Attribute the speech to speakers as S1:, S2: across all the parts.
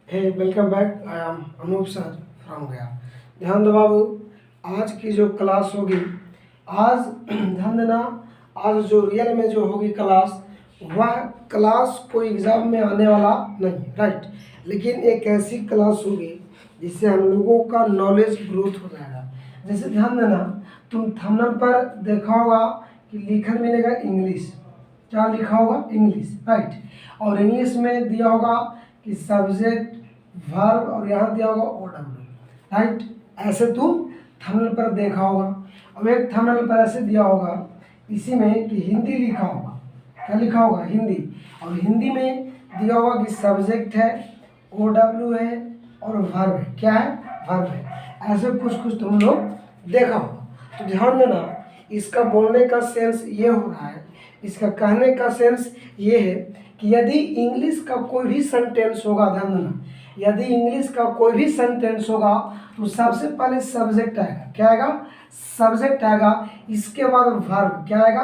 S1: Hey welcome back. I am Anup sir from Gaya. ध्यान दो बाबू, आज की जो क्लास होगी, आज ध्यान देना, आज जो रियल में जो होगी क्लास, वह क्लास कोई एग्ज़ाम में आने वाला नहीं, राइट। लेकिन एक ऐसी क्लास होगी जिससे हम लोगों का नॉलेज ग्रोथ हो जाएगा। जैसे ध्यान देना, तुम थंबनेल पर देखा होगा कि लिखा मिलेगा इंग्लिश। क्या लिखा होगा? English, right. और इंग्लिश में दिया होगा कि सब्जेक्ट, वर्ब, और यहाँ दिया होगा OW, राइट। ऐसे तुम थंबनेल पर देखा होगा। अब एक थंबनेल पर ऐसे दिया होगा इसी में कि हिंदी लिखा होगा। क्या लिखा होगा? हिंदी। और हिंदी में दिया होगा कि सब्जेक्ट है, OW है और वर्ब है। क्या है? वर्ब है। ऐसे कुछ कुछ तुम लोग देखा होगा। तो ध्यान देना, इसका बोलने का सेंस ये हो रहा है, इसका कहने का सेंस ये है कि यदि इंग्लिश का कोई भी सेंटेंस होगा, ध्यान देना, यदि इंग्लिश का कोई भी सेंटेंस होगा तो सबसे पहले सब्जेक्ट आएगा। क्या आएगा? सब्जेक्ट आएगा। इसके बाद वर्ब। क्या आएगा?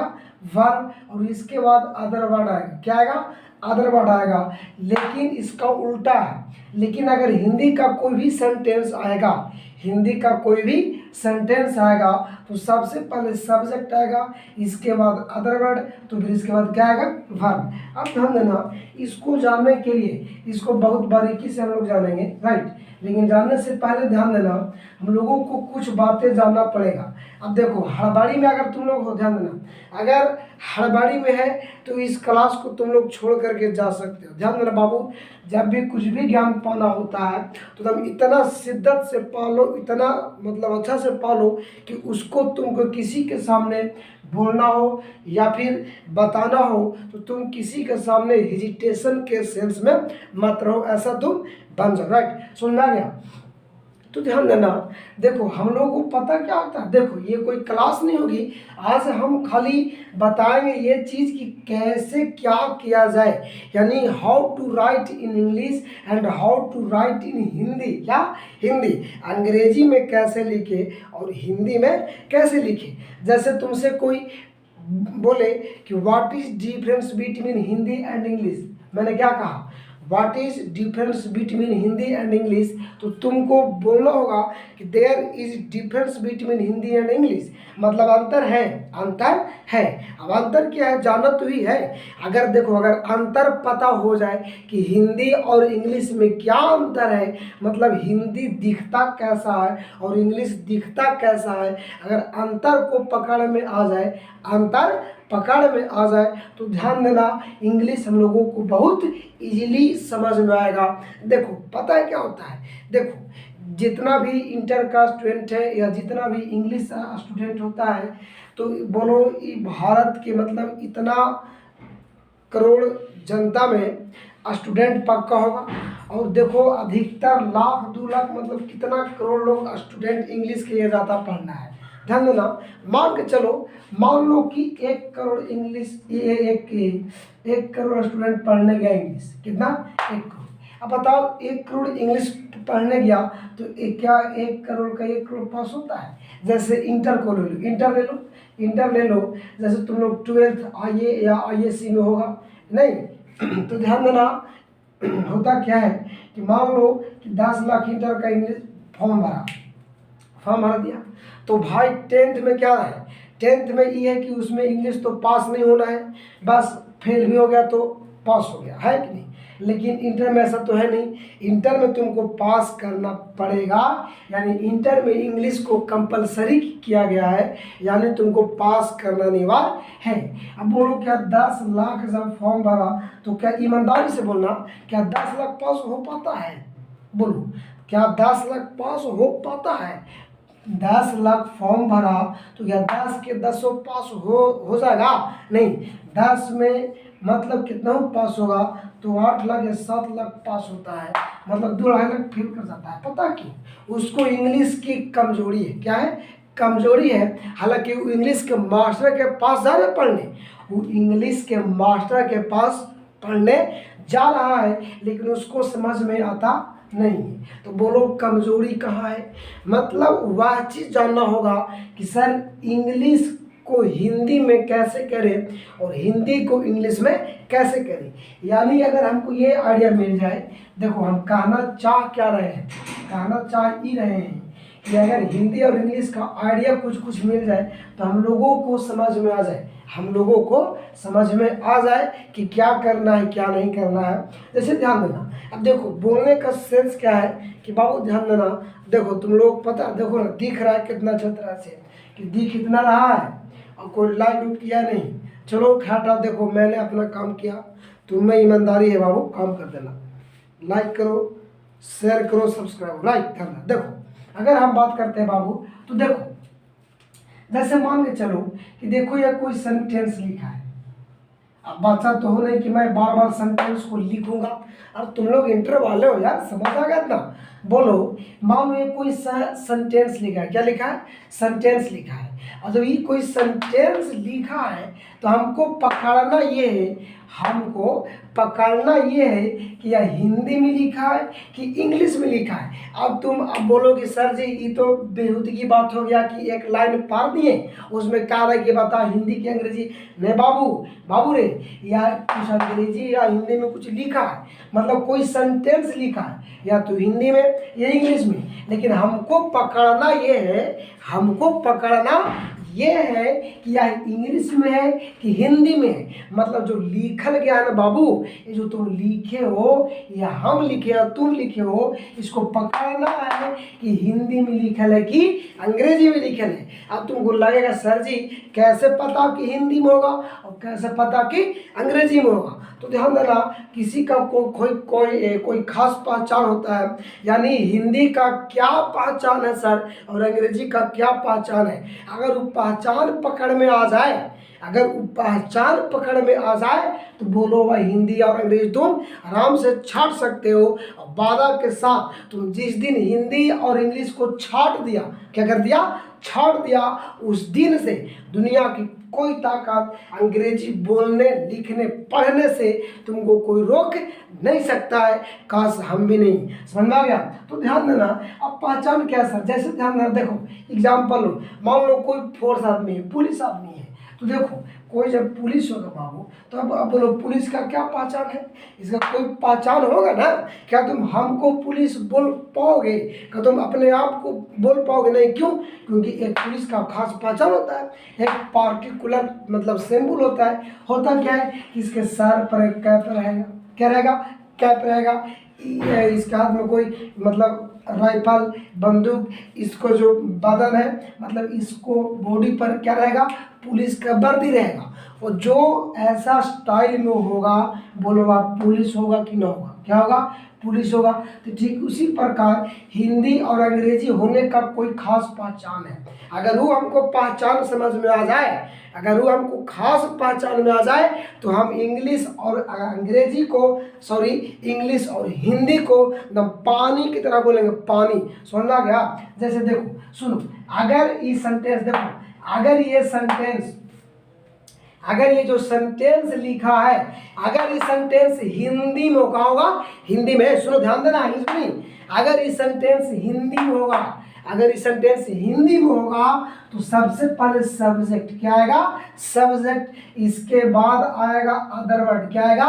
S1: वर्ब। और इसके बाद अदर वर्ड आएगा। क्या आएगा? अदर वर्ड आएगा। लेकिन इसका उल्टा है। लेकिन अगर हिंदी का कोई भी सेंटेंस आएगा, हिंदी का कोई भी सेंटेंस आएगा तो सबसे पहले सब्जेक्ट आएगा, इसके बाद अदर वर्ड, तो फिर इसके बाद क्या आएगा? वर्ब। अब ध्यान देना, इसको जानने के लिए इसको बहुत बारीकी से हम लोग जानेंगे, राइट। लेकिन जानने से पहले ध्यान देना, हम लोगों को कुछ बातें जानना पड़ेगा। अब देखो, हड़बड़ी में अगर तुम लोग हो, ध्यान देना, अगर हड़बड़ी में है तो इस क्लास को तुम लोग छोड़ करके जा सकते हो। ध्यान देना बाबू, जब भी कुछ भी ज्ञान पाना होता है तो तुम इतना शिद्दत से पालो, इतना मतलब अच्छा से पालो कि उसको तुमको किसी के सामने बोलना हो या फिर बताना हो तो तुम किसी के सामने हेजिटेशन के सेंस में मत रहो, ऐसा तुम बन जाओ, राइट। सुनना गया? तो ध्यान देना, देखो हम लोगों को पता क्या होता है, देखो ये कोई क्लास नहीं होगी, आज हम खाली बताएंगे ये चीज़ कि कैसे क्या किया जाए, यानी how to write in English and how to write in Hindi. क्या? हिंदी। अंग्रेजी में कैसे लिखे और हिंदी में कैसे लिखे। जैसे तुमसे कोई बोले कि what is difference between Hindi and English, मैंने क्या कहा? What is difference between Hindi and English, तो तुमको बोलना होगा कि there is difference between Hindi and English, मतलब अंतर है, अंतर है। अब अंतर क्या है जाना तो ही है। अगर देखो, अगर अंतर पता हो जाए कि हिंदी और इंग्लिश में क्या अंतर है, मतलब हिंदी दिखता कैसा है और इंग्लिश दिखता कैसा है, अगर अंतर को पकड़ में आ जाए, अंतर पकड़ में आ जाए तो ध्यान देना, इंग्लिश हम लोगों को बहुत इजीली समझ में आएगा। देखो पता है क्या होता है, देखो जितना भी इंटर का स्टूडेंट है या जितना भी इंग्लिश स्टूडेंट होता है, तो बोलो ये भारत के मतलब इतना करोड़ जनता में स्टूडेंट पक्का होगा। और देखो अधिकतर लाख 2 लाख मतलब कितना करोड़ लोग स्टूडेंट इंग्लिश के लिए ज़्यादा पढ़ना है। ध्यान देना, मान के चलो, मान लो कि 1 करोड़ इंग्लिश, एक करोड़ स्टूडेंट पढ़ने गया इंग्लिश, कितना? 1 करोड़। अब बताओ 1 करोड़ इंग्लिश पढ़ने गया तो क्या 1 करोड़ का 1 करोड़ पास होता है? जैसे इंटर को ले लो, इंटर ले लो, इंटर ले लो, जैसे तुम लोग 12th IE या ISC में होगा नहीं। तो ध्यान देना, होता क्या है कि मान लो कि 10 लाख इंटर का इंग्लिश फॉर्म भर दिया, तो भाई 10th में क्या है? 10th में ये है कि उसमें इंग्लिश तो पास नहीं होना है, बस फेल भी हो गया तो पास हो गया, है कि नहीं। लेकिन इंटर में ऐसा तो है नहीं, इंटर में तुमको पास करना पड़ेगा, यानी इंटर में इंग्लिश को कंपलसरी किया गया है, यानी तुमको पास करना अनिवार्य है। अब बोलो क्या 10 लाख जब फॉर्म भरा तो क्या ईमानदारी से बोलना, क्या 10 लाख पास हो पाता है? बोलो, क्या 10 लाख पास हो पाता है? 10 लाख फॉर्म भरा तो क्या 10 के 10 पास हो जाएगा? नहीं, 10 में मतलब कितना पास होगा? तो 8 लाख या 7 लाख पास होता है, मतलब 2-2.5 लाख फेल कर जाता है। पता क्यों? उसको इंग्लिश की कमजोरी है। क्या है? कमजोरी है। हालांकि वो इंग्लिश के मास्टर के पास जा रहे पढ़ने, वो इंग्लिश के मास्टर के पास पढ़ने जा रहा है, लेकिन उसको समझ में आता नहीं है। तो बोलो कमजोरी कहाँ है? मतलब वह चीज़ जानना होगा कि सर इंग्लिश को हिंदी में कैसे करें और हिंदी को इंग्लिश में कैसे करें। यानी अगर हमको ये आइडिया मिल जाए, देखो हम कहना चाह क्या रहे हैं, कहना चाह ही रहे हैं कि अगर हिंदी और इंग्लिश का आइडिया कुछ कुछ मिल जाए तो हम लोगों को समझ में आ जाए, हम लोगों को समझ में आ जाए कि क्या करना है क्या नहीं करना है। जैसे ध्यान देना, अब देखो बोलने का सेंस क्या है कि बाबू ध्यान देना, देखो तुम लोग पता देखो ना दिख रहा है कितना अच्छी तरह से कि दिख इतना रहा है और कोई लाइक उठ किया नहीं। चलो खाटा, देखो मैंने अपना काम किया, तुम में ईमानदारी है बाबू, काम कर देना, लाइक करो, शेयर करो, सब्सक्राइब लाइक करना। देखो अगर हम बात करते हैं बाबू तो देखो जैसे मान के चलो कि देखो ये कोई सेंटेंस लिखा है, अब बच्चा तो हो नहीं कि मैं बार बार सेंटेंस को लिखूंगा। अब तुम लोग इंटर वाले हो यार, समझ आ गया ना। बोलो मान लो ये कोई सेंटेंस लिखा है, क्या लिखा है, सेंटेंस लिखा है। और जब ये कोई सेंटेंस लिखा है तो हमको पकड़ना ये है, हमको पकड़ना ये है कि यह हिंदी में लिखा है कि इंग्लिश में लिखा है। अब तुम अब बोलो कि सर जी ये तो बेहूदी की बात हो गया कि एक लाइन पार दिए उसमें क्या रहे कि बता हिंदी की अंग्रेजी। नहीं बाबू, बाबू रे या कुछ अंग्रेजी या हिंदी में कुछ लिखा है, मतलब कोई सेंटेंस लिखा है या तो हिंदी में या इंग्लिश में, लेकिन हमको पकड़ना ये है, हमको पकड़ना ये है कि यह इंग्लिश में है कि हिंदी में है। मतलब जो लिखल गया है ना बाबू, ये जो तुम लिखे हो या हम लिखे हो तुम लिखे हो, इसको पकड़ना है कि हिंदी में लिखल है कि अंग्रेजी में लिखल है। अब तुमको लगेगा सर जी कैसे पता कि हिंदी में होगा और कैसे पता कि अंग्रेजी में होगा। तो ध्यान देना, किसी का कोई खास पहचान होता है, यानी हिंदी का क्या पहचान है सर और अंग्रेजी का क्या पहचान है। अगर वो पहचान पकड़ में आ जाए, अगर वो पहचान पकड़ में आ जाए तो बोलो भाई हिंदी और अंग्रेजी तुम आराम से छाट सकते हो। और वादा के साथ तुम जिस दिन हिंदी और इंग्लिश को छाट दिया, क्या कर दिया, छाट दिया, उस दिन से दुनिया की कोई ताकत अंग्रेजी बोलने लिखने पढ़ने से तुमको कोई रोक नहीं सकता है। काश हम भी नहीं। समझ में आ गया। तो ध्यान देना, अब पहचान क्या सर, जैसे ध्यान देना, देखो एग्जाम्पल लो, मान लो कोई फोर्स आदमी है, पुलिस आदमी है, तो देखो कोई जब पुलिस होगा बाबू तो अब बोलो पुलिस का क्या पहचान है, इसका कोई पहचान होगा ना। क्या तुम हमको पुलिस बोल पाओगे, क्या तुम अपने आप को बोल पाओगे, नहीं। क्यों, क्योंकि एक पुलिस का खास पहचान होता है, एक पार्टिकुलर मतलब सिंबल होता है। होता क्या है, इसके सर पर एक कैप रहेगा, क्या रहेगा, कैप रहेगा, इसके हाथ में कोई मतलब राइफल बंदूक, इसको जो बदन है मतलब इसको बॉडी पर क्या रहेगा, पुलिस का वर्दी रहेगा। और जो ऐसा स्टाइल में होगा बोलो आप पुलिस होगा कि ना होगा, क्या होगा, पुलिस होगा। तो ठीक उसी प्रकार हिंदी और अंग्रेजी होने का कोई खास पहचान है। अगर वो हमको पहचान समझ में आ जाए, अगर वो हमको खास पहचान में आ जाए तो हम इंग्लिश और अंग्रेजी को इंग्लिश और हिंदी को एकदम पानी की तरह बोलेंगे, पानी। समझ आ गया। जैसे देखो सुनो, अगर ये सेंटेंस देखो, अगर ये जो सेंटेंस लिखा है, अगर ये सेंटेंस हिंदी में होगा, हिंदी में सुनो ध्यान देना, इंग्लिश में नहीं। अगर ये सेंटेंस हिंदी में होगा, अगर ये सेंटेंस हिंदी में होगा तो सबसे पहले सब्जेक्ट क्या आएगा, सब्जेक्ट, इसके बाद आएगा अदर वर्ड, क्या आएगा,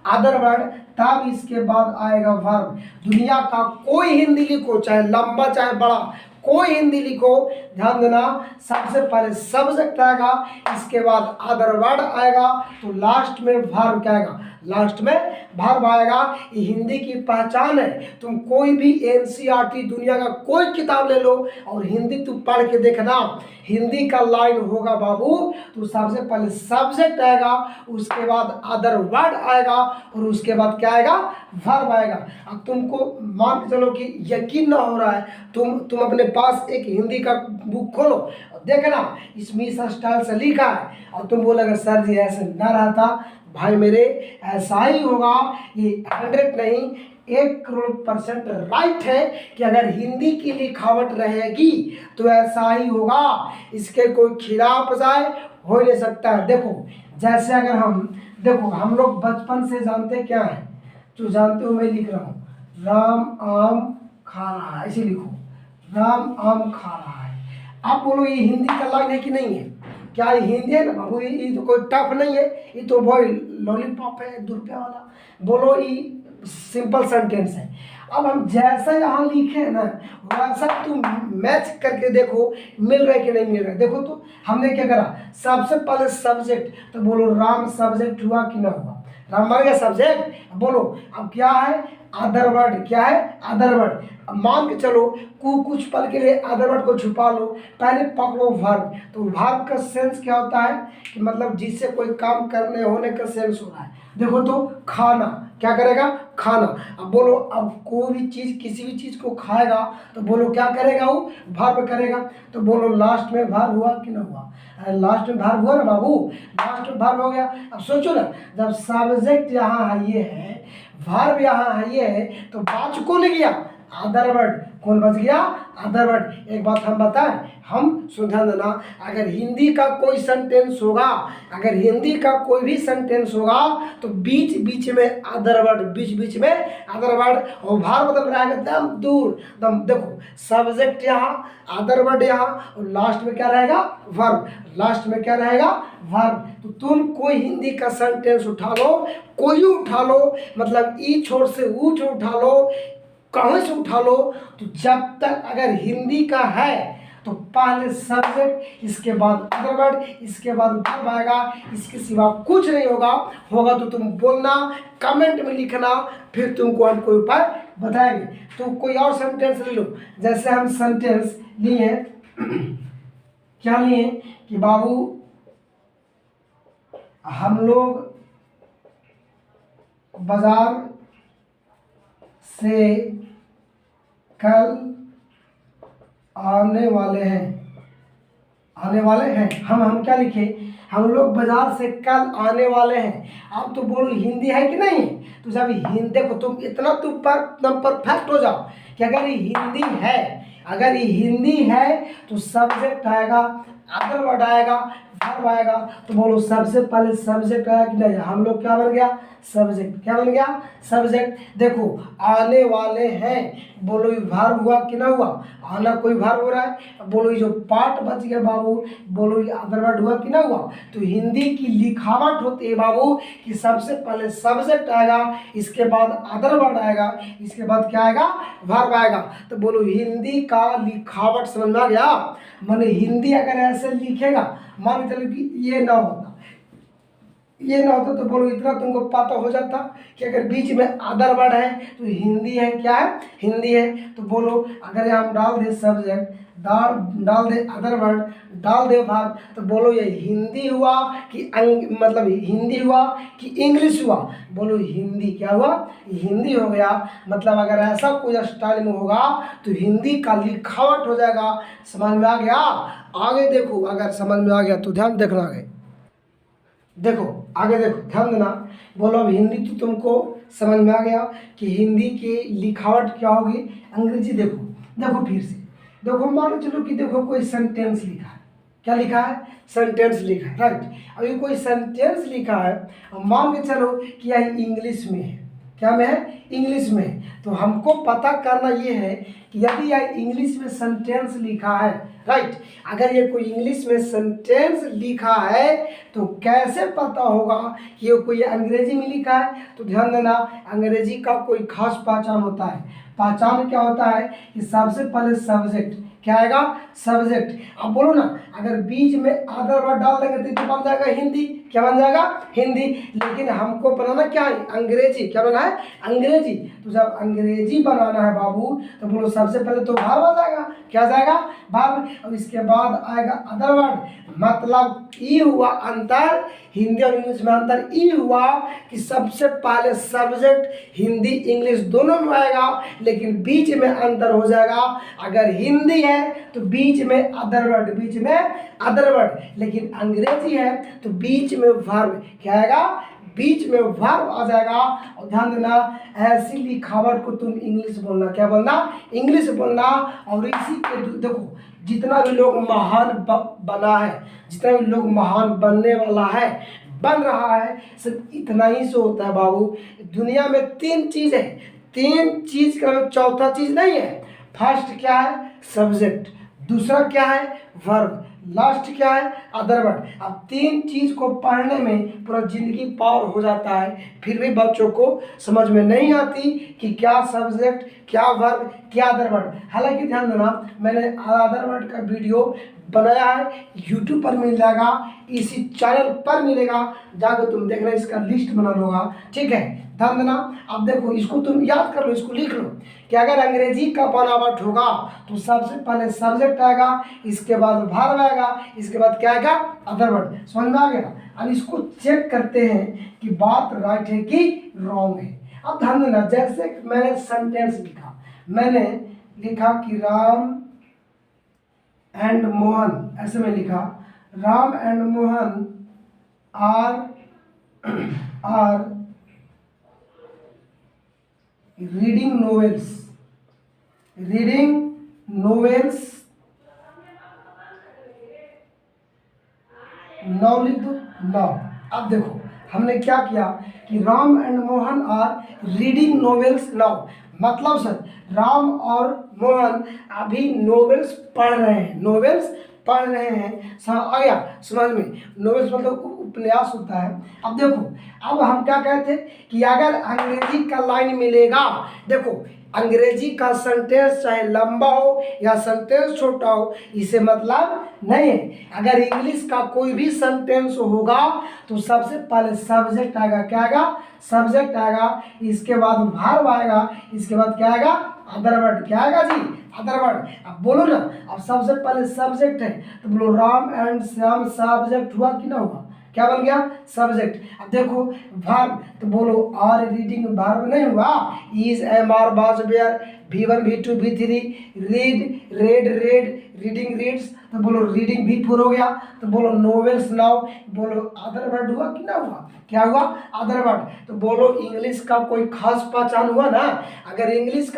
S1: अदर वर्ड, तब इसके बाद आएगा वर्ब। दुनिया का कोई हिंदी लिखो, चाहे लंबा चाहे बड़ा, कोई हिंदी लिखो, ध्यान देना सबसे पहले सब्जेक्ट आएगा, इसके बाद अदर वर्ड आएगा, तो लास्ट में वर्ब क्या आएगा, लास्ट में वर्ब आएगा। ये हिंदी की पहचान है। तुम कोई भी एनसीईआरटी दुनिया का कोई किताब ले लो और हिंदी तुम पढ़ के देखना, हिंदी का लाइन होगा बाबू तो सबसे पहले सब्जेक्ट आएगा, उसके बाद अदर वर्ड आएगा और उसके बाद क्या आएगा, वर्ब आएगा। अब तुमको मान के चलो कि यकीन ना हो रहा है, तुम अपने पास एक हिंदी का बुक खोलो और देखना इसमें इस स्टाइल से लिखा है और तुम बोलोगे सर जी ऐसे ना रहता भाई मेरे, ऐसा ही होगा। ये 100 नहीं 1,00,00,000% राइट है कि अगर हिंदी की लिखावट रहेगी तो ऐसा ही होगा, इसके कोई खिलाफ जाए हो नहीं सकता है। देखो जैसे अगर देखो हम लोग बचपन से जानते क्या है, जो जानते हो मैं लिख रहा हूँ, राम आम खा रहा है, ऐसे लिखो, राम आम खा रहा है। आप बोलो ये हिंदी का लाइन है कि नहीं है, क्या ये हिंदी है ना बाबू, ये तो कोई टफ नहीं है, ये तो वही लॉलीपॉप है 2 रुपया वाला। बोलो ये सिंपल सेंटेंस है। अब हम जैसा यहाँ लिखे हैं ना वैसा तुम मैच करके देखो मिल रहा है कि नहीं मिल रहा है। देखो तो हमने क्या करा, सबसे पहले सब्जेक्ट, तो बोलो राम सब्जेक्ट हुआ कि ना हुआ, राम बन गया सब्जेक्ट। बोलो अब क्या है, अदर वर्ड, क्या है अदर वर्ड। अब मान के चलो कुछ पल के लिए अदर वर्ड को छुपा लो, पहले पकड़ो वर्ब। तो वर्ब का सेंस क्या होता है कि मतलब जिससे कोई काम करने होने का सेंस हो रहा है। देखो तो खाना, क्या करेगा खाना। अब बोलो अब कोई भी चीज़ किसी भी चीज़ को खाएगा तो बोलो क्या करेगा, वो वर्ब करेगा। तो बोलो लास्ट में वर्ब हुआ कि ना हुआ, लास्ट में वर्ब हुआ ना बाबू, लास्ट में वर्ब हो गया। अब सोचो ना, जब सब्जेक्ट यहाँ है ये है, वर्ब यहाँ है ये है, तो बात कौन गया, अदर वर्ड। कौन बच गया, अदर वर्ड। एक बात हम बताएं, हम सुन देना, अगर हिंदी का कोई सेंटेंस होगा, अगर हिंदी का कोई भी सेंटेंस होगा तो बीच बीच में अदर वर्ड, बीच बीच में अदर वर्ड, और भार मतलब रहेगा एकदम दूर एकदम। देखो सब्जेक्ट यहाँ, अदर वर्ड यहाँ, और लास्ट में क्या रहेगा वर्ब, लास्ट में क्या रहेगा वर्ब। तो तुम कोई हिंदी का सेंटेंस उठा लो, कोई उठा लो, मतलब ई छोर से ऊ छोर उठा लो, कहाँ से उठा लो, तो जब तक अगर हिंदी का है तो पहले सब्जेक्ट, इसके बाद अदर वर्ड, इसके बाद वर्ब आएगा, इसके सिवा कुछ नहीं होगा। होगा तो तुम बोलना, कमेंट में लिखना, फिर तुमको हम कोई उपाय बताएंगे। तो कोई और सेंटेंस ले लो, जैसे हम सेंटेंस लिए क्या लिए कि बाबू हम लोग बाजार से कल आने वाले हैं, आने वाले हैं। हम क्या लिखे, हम लोग बाजार से कल आने वाले हैं। अब तो बोलो हिंदी है कि नहीं, तो जब हिंदी, देखो तुम इतना तुम परफेक्ट हो जाओ कि अगर ये हिंदी है, अगर ये हिंदी है तो सब्जेक्ट आएगा, अदर वर्ड आएगा, वर्ब आएगा। तो बोलो सबसे पहले सब्जेक्ट आया कि नहीं, हम लोग क्या बन गया सब्जेक्ट, क्या बन गया सब्जेक्ट। देखो आने वाले हैं, बोलो ये वर्ब हुआ कि ना हुआ, आना कोई वर्ब हो रहा है। बोलो ये जो पार्ट बच गया बाबू, बोलो ये अदर वर्ड हुआ कि ना हुआ। तो हिंदी की लिखावट होती है बाबू कि सबसे पहले सब्जेक्ट आएगा, इसके बाद अदर वर्ड आएगा, इसके बाद क्या आएगा वर्ब आएगा। तो बोलो हिंदी का लिखावट समझ में आ गया। माने हिंदी अगर ऐसे लिखेगा, मान के चलो कि ये ना होता, ये ना होता, तो बोलो इतना तुमको पता हो जाता कि अगर बीच में अदर वर्ड है तो हिंदी है, क्या है हिंदी है। तो बोलो अगर हम डाल दे सब्जेक्ट, डाल दे अदर वर्ड, डाल दे वर्ब, तो बोलो ये हिंदी हुआ कि मतलब हिंदी हुआ कि इंग्लिश हुआ। बोलो हिंदी क्या हुआ, हिंदी हो गया। मतलब अगर ऐसा कोई स्टाइल में होगा तो हिंदी का लिखावट हो जाएगा। समझ में आ गया। आगे देखो, अगर समझ में आ गया तो ध्यान देखना, आगे देखो, आगे देखो ध्यान देना। बोलो अब हिंदी तो तुमको समझ में आ गया कि हिंदी की लिखावट क्या होगी। अंग्रेजी देखो, देखो फिर से देखो, मान चलो कि देखो कोई सेंटेंस लिखा है, क्या लिखा है सेंटेंस लिखा है, राइट। अभी कोई सेंटेंस लिखा है, मान के चलो कि यह इंग्लिश में है, क्या में है इंग्लिश में। तो हमको पता करना ये है कि यदि यह इंग्लिश में सेंटेंस लिखा है, राइट, अगर ये कोई इंग्लिश में सेंटेंस लिखा है तो कैसे पता होगा कि ये कोई अंग्रेजी में लिखा है। तो ध्यान देना, अंग्रेजी का कोई खास पहचान होता है। पहचान क्या होता है कि सबसे पहले सब्जेक्ट, क्या आएगा सब्जेक्ट। अब बोलो ना, अगर बीच में अदर वर्ड डाल देंगे तो बन जाएगा हिंदी, क्या बन जाएगा हिंदी। लेकिन हमको बनाना क्या है अंग्रेजी, क्या बना है अंग्रेजी। तो जब अंग्रेजी बनाना है बाबू तो बोलो सबसे पहले तो वर्ब आ जाएगा, क्या जाएगा वर्ब, और इसके बाद आएगा अदर वर्ड। मतलब ई हुआ अंतर, हिंदी और इंग्लिश में अंतर ई हुआ कि सबसे पहले सब्जेक्ट हिंदी इंग्लिश दोनों में आएगा, लेकिन बीच में अंतर हो जाएगा। अगर हिंदी है तो बीच में अदर वर्ड, बीच में अदर वर्ड, लेकिन अंग्रेजी है तो बीच में वर्ब, क्या आएगा बीच में वर्ब आ जाएगा। और ध्यान देना, ऐसी लिखावट को तुम इंग्लिश बोलना, क्या बोलना इंग्लिश बोलना। और इसी के देखो जितना भी लोग महान बना है, जितना भी लोग महान बनने वाला है, बन रहा है, सिर्फ इतना ही से होता है बाबू। दुनिया में 3 चीज़ है, 3 चीज़ का चौथा चीज़ नहीं है। फर्स्ट क्या है सब्जेक्ट, दूसरा क्या है वर्ब, लास्ट क्या है, अदर वर्ड। अब 3 चीज़ को पढ़ने में पूरा जिंदगी पार हो जाता है, फिर भी बच्चों को समझ में नहीं आती कि क्या सब्जेक्ट, क्या वर्ब, क्या अदर वर्ड। हालांकि ध्यान देना, मैंने अदर वर्ड का वीडियो बनाया है, यूट्यूब पर मिल जाएगा, इसी चैनल पर मिलेगा, जाकर तुम देखना, इसका लिस्ट बना लोगा, ठीक है। ध्यान देना। अब देखो, इसको तुम याद कर लो, इसको लिख लो कि अगर अंग्रेजी का बनावट होगा तो सबसे पहले सब्जेक्ट आएगा, इसके बाद वर्ब आएगा, इसके बाद क्या आएगा, अदर वर्ड। समझ में आ गया। अब इसको चेक करते हैं कि बात राइट है कि रॉन्ग है। अब ध्यान देना, जैसे मैंने सेंटेंस लिखा, मैंने लिखा कि राम एंड मोहन, ऐसे में लिखा, Ram and Mohan are reading novels, now लिख दो, नाउ। अब देखो हमने क्या किया कि Ram and Mohan are reading novels now, मतलब सर राम और मोहन अभी नोवेल्स पढ़ रहे हैं, नोवेल्स पढ़ रहे हैं। आ गया समझ में, नोवेल्स मतलब उपन्यास होता है। अब देखो, अब हम क्या कहते हैं कि अगर अंग्रेजी का लाइन मिलेगा, देखो अंग्रेजी का सेंटेंस चाहे लंबा हो या सेंटेंस छोटा हो, इसे मतलब नहीं है। अगर इंग्लिश का कोई भी सेंटेंस होगा तो सबसे पहले सब्जेक्ट आएगा, क्या आएगा, सब्जेक्ट आएगा, इसके बाद वर्ब आएगा, इसके बाद क्या आएगा, अदर वर्ड। क्या आएगा जी, अदर वर्ड। अब बोलो ना, अब सबसे पहले सब्जेक्ट है तो बोलो राम एंड श्याम, सब्जेक्ट हुआ कि ना हुआ, क्या बन गया, सब्जेक्ट। अब देखो वर्ब, तो बोलो आर रीडिंग, वर्ब नहीं हुआ, is, am, are, was, were, V1 V2 V3, read, read, reading, reads, तो बोलो रीडिंग V4 हो गया। तो बोलो नोवेल्स नाउ, बोलो अदर वर्ड हुआ कि ना हुआ, क्या हुआ, अदर वर्ड। तो बोलो इंग्लिश का कोई खास पहचान हुआ ना। अगर इंग्लिश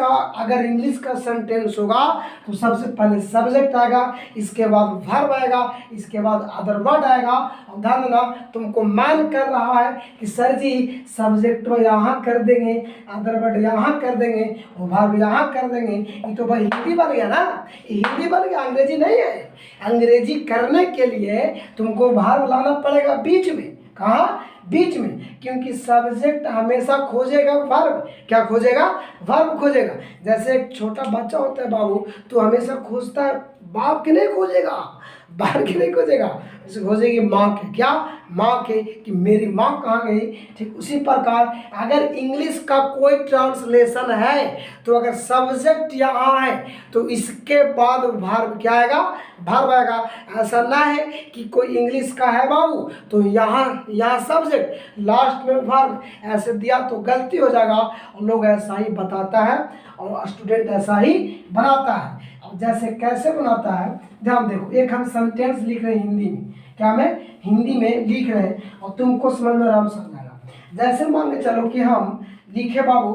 S1: का सेंटेंस होगा तो सबसे पहले सब्जेक्ट आएगा, इसके बाद वर्ब आएगा, इसके बाद अदर वर्ड आएगा। अब ध्यान देना, तुमको मान कर रहा है कि सर जी सब्जेक्ट तो यहाँ कर देंगे, अदर वर्ड यहाँ कर देंगे, वर्ब यहाँ कर देंगे, ये तो भाई हिंदी बन गया ना, हिंदी बन गया, अंग्रेजी नहीं है। अंग्रेजी करने के लिए तुमको वर्ब लाना पड़ेगा बीच में, कहाँ, बीच में, क्योंकि सब्जेक्ट हमेशा खोजेगा वर्ब, क्या खोजेगा, वर्ब खोजेगा। जैसे एक छोटा बच्चा होता है बाबू, तो हमेशा खोजता है, बाप के नहीं खोजेगा, बाहर के नहीं खोजेगा, उसे खोजेगी माँ के, क्या, माँ के, कि मेरी माँ कहाँ गई। ठीक उसी प्रकार अगर इंग्लिश का कोई ट्रांसलेशन है तो अगर सब्जेक्ट यहाँ है तो इसके बाद वर्ब क्या आएगा, वर्ब आएगा। ऐसा ना है कि कोई इंग्लिश का है बाबू तो यहाँ सब्जेक्ट लास्ट में वर्ब, ऐसे दिया तो गलती हो जाएगा। और लोग ऐसा ही बताता है और स्टूडेंट ऐसा ही बनाता है। अब जैसे कैसे बनाता है, ध्यान देखो, एक हम सेंटेंस लिख रहे हैं हिंदी में, क्या मैं हिंदी में लिख रहे हैं और तुमको समझ में आराम से आएगा। जैसे मान के चलो कि हम लिखे बाबू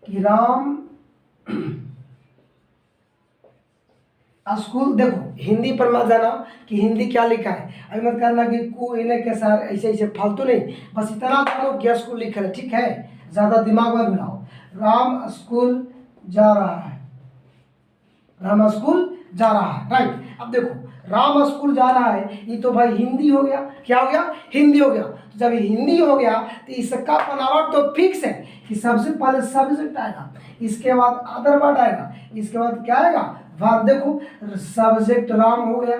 S1: कि राम स्कूल, देखो हिंदी पर मत जाना कि हिंदी क्या लिखा है, अभी मत करना कि को इन्हें के सार ऐसे ऐसे फालतू नहीं, बस इतना जानो कि स्कूल लिखा है, ठीक है, ज़्यादा दिमाग मत बनाओ। राम स्कूल जा रहा है, राम स्कूल जा रहा है, राइट। अब देखो राम स्कूल जा रहा है, ये तो भाई हिंदी हो गया, क्या हो गया, हिंदी हो गया। तो जब हिंदी हो गया तो इसका बनावट तो फिक्स है कि सबसे पहले सब्जेक्ट आएगा, इसके बाद अदर वर्ड आएगा, इसके बाद क्या आएगा, वर्ब। देखो सब्जेक्ट राम हो गया,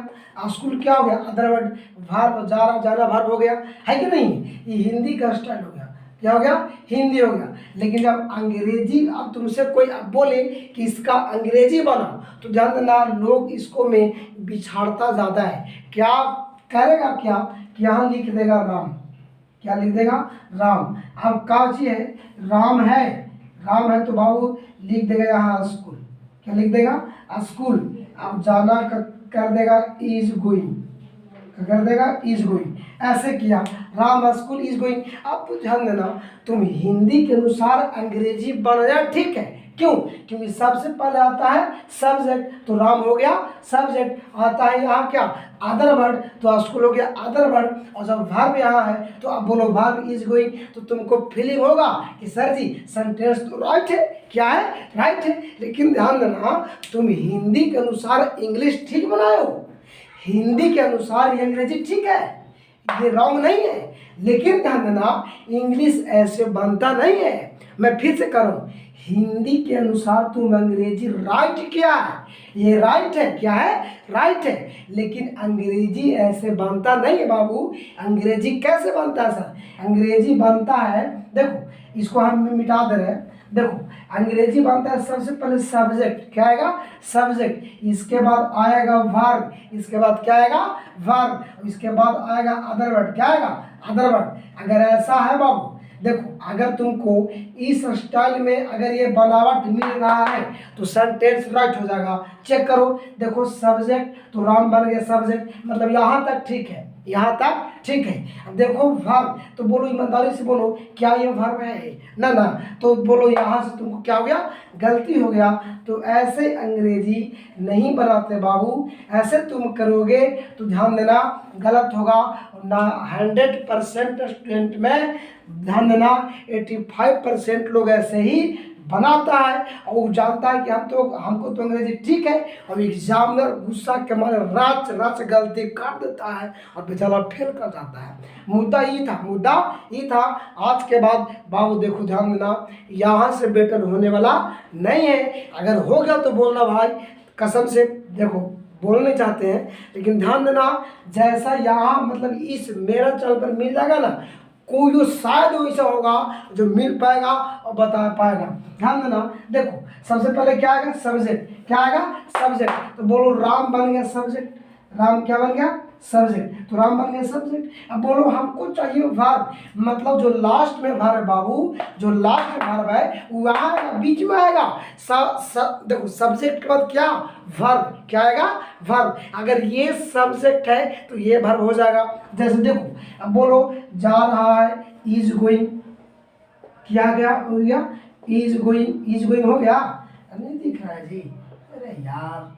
S1: स्कूल क्या हो गया, अदर वर्ड, वर्ब, जा रहा, जाना वर्ब हो गया, है कि नहीं। ये हिंदी का स्टाइल हो गया, क्या हो गया, हिंदी हो गया। लेकिन जब अंग्रेजी, अब तुमसे कोई बोले कि इसका अंग्रेजी बनाओ तो ध्यान देना, लोग इसको में बिछाड़ता ज़्यादा है, क्या करेगा, क्या कि यहाँ लिख देगा राम, क्या लिख देगा, राम। अब क्या चीज़ है, राम है तो बाबू लिख देगा यहाँ स्कूल, क्या लिख देगा, स्कूल। अब जाना कर देगा इज गोइंग, कर देगा इज गोइंग। ऐसे किया, राम स्कूल इज गोइंग। अब ध्यान देना, तुम हिंदी के अनुसार अंग्रेजी बन जाए, ठीक है। क्यों? क्योंकि सबसे पहले आता है सब्जेक्ट, तो राम हो गया सब्जेक्ट। आता है यहाँ क्या, अदर वर्ड, तो स्कूल हो गया अदर वर्ड। और जब वर्ब यहाँ है तो अब बोलो वर्ब इज गोइंग, तो तुमको फीलिंग होगा कि सर जी सेंटेंस तो राइट है, क्या है, राइट है। लेकिन ध्यान देना, तुम हिंदी के अनुसार इंग्लिश ठीक बनाए हो, हिंदी के अनुसार ये अंग्रेजी ठीक है, ये रॉन्ग नहीं है। लेकिन ध्यान देना, इंग्लिश ऐसे बनता नहीं है। मैं फिर से करूँ, हिंदी के अनुसार तुम अंग्रेजी राइट क्या है, ये राइट है, क्या है, राइट है। लेकिन अंग्रेजी ऐसे बनता नहीं है बाबू। अंग्रेजी कैसे बनता है सर? अंग्रेजी बनता है, देखो इसको हम मिटा दे रहे हैं। देखो अंग्रेजी बनता है सबसे पहले सब्जेक्ट, क्या आएगा, सब्जेक्ट, इसके बाद आएगा वर्ब, इसके बाद क्या आएगा, वर्ब, इसके बाद आएगा अदर वर्ड, क्या आएगा, अदर वर्ड। अगर ऐसा है बाबू, देखो अगर तुमको इस स्टाइल में अगर ये बनावट मिल रहा है तो सेंटेंस राइट हो जाएगा। चेक करो, देखो सब्जेक्ट, तो राम बन गया सब्जेक्ट, मतलब यहाँ तक ठीक है, यहाँ तक ठीक है। अब देखो वर्ब, तो बोलो ईमानदारी से बोलो, क्या ये वर्ब है, ना ना, तो बोलो यहाँ से तुमको क्या हो गया, गलती हो गया। तो ऐसे अंग्रेजी नहीं बनाते बाबू, ऐसे तुम करोगे तो ध्यान देना गलत होगा ना। 100% स्टूडेंट में ध्यान देना 85% लोग ऐसे ही बनाता है, और वो जानता है कि हमको तो अंग्रेजी ठीक है, और एग्जामिनर गुस्सा के मारे राच राच गलती कर देता है और बेचारा फेल कर जाता है। मुद्दा ये था। आज के बाद बाबू देखो ध्यान देना, यहाँ से बेटर होने वाला नहीं है। अगर हो गया तो बोलना भाई, कसम से देखो बोलने चाहते हैं, लेकिन ध्यान देना जैसा यहाँ मतलब इस मेरा चैनल पर मिल जाएगा ना, कोई जो शायद वैसा होगा जो मिल पाएगा और बता पाएगा। ध्यान देना, देखो सबसे पहले क्या आएगा, सब्जेक्ट, क्या आएगा, सब्जेक्ट, तो बोलो राम बन गया सब्जेक्ट, राम क्या बन गया, सब्जेक्ट, तो राम बन गया सब्जेक्ट। अब बोलो हमको चाहिए वर्ब, मतलब जो लास्ट में वर्ब है बाबू, जो लास्ट में वर्ब है वो आएगा, बीच में आएगा। देखो सब्जेक्ट के बाद क्या, वर्ब, क्या आएगा, वर्ब। अगर ये सब्जेक्ट है तो ये वर्ब हो जाएगा। जैसे देखो अब बोलो जा रहा है, इज गोइंग, क्या गया, हो गया इज गोइंग हो गया, नहीं दिख रहा है जी, अरे यार,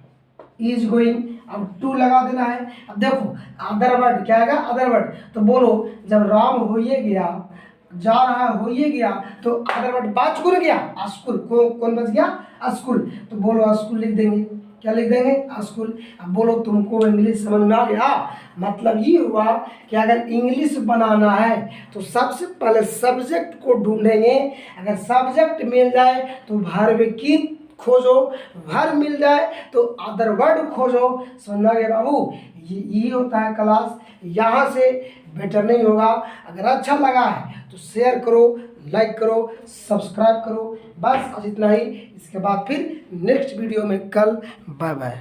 S1: इज गोइंग, अब टू लगा देना है। अब देखो अदर वर्ड, क्या आएगा, अदर वर्ड, तो बोलो जब राम हो ये गया, जा रहा हो ये गया, तो अदर वर्ड बात छूट गया, स्कूल, कौन बच गया, स्कूल, तो बोलो स्कूल लिख देंगे, क्या लिख देंगे, स्कूल। अब बोलो तुमको इंग्लिश समझ में आ गया? मतलब ये हुआ कि अगर इंग्लिश बनाना है तो सबसे पहले सब्जेक्ट को ढूंढेंगे। अगर सब्जेक्ट मिल जाए तो वर्ब की खोजो, वर्ब मिल जाए तो अदर वर्ड खोजो। समझ गए बाबू? ये होता है क्लास, यहाँ से बेटर नहीं होगा। अगर अच्छा लगा है तो शेयर करो, लाइक करो, सब्सक्राइब करो। बस आज इतना ही। इसके बाद फिर नेक्स्ट वीडियो में कल। Bye bye.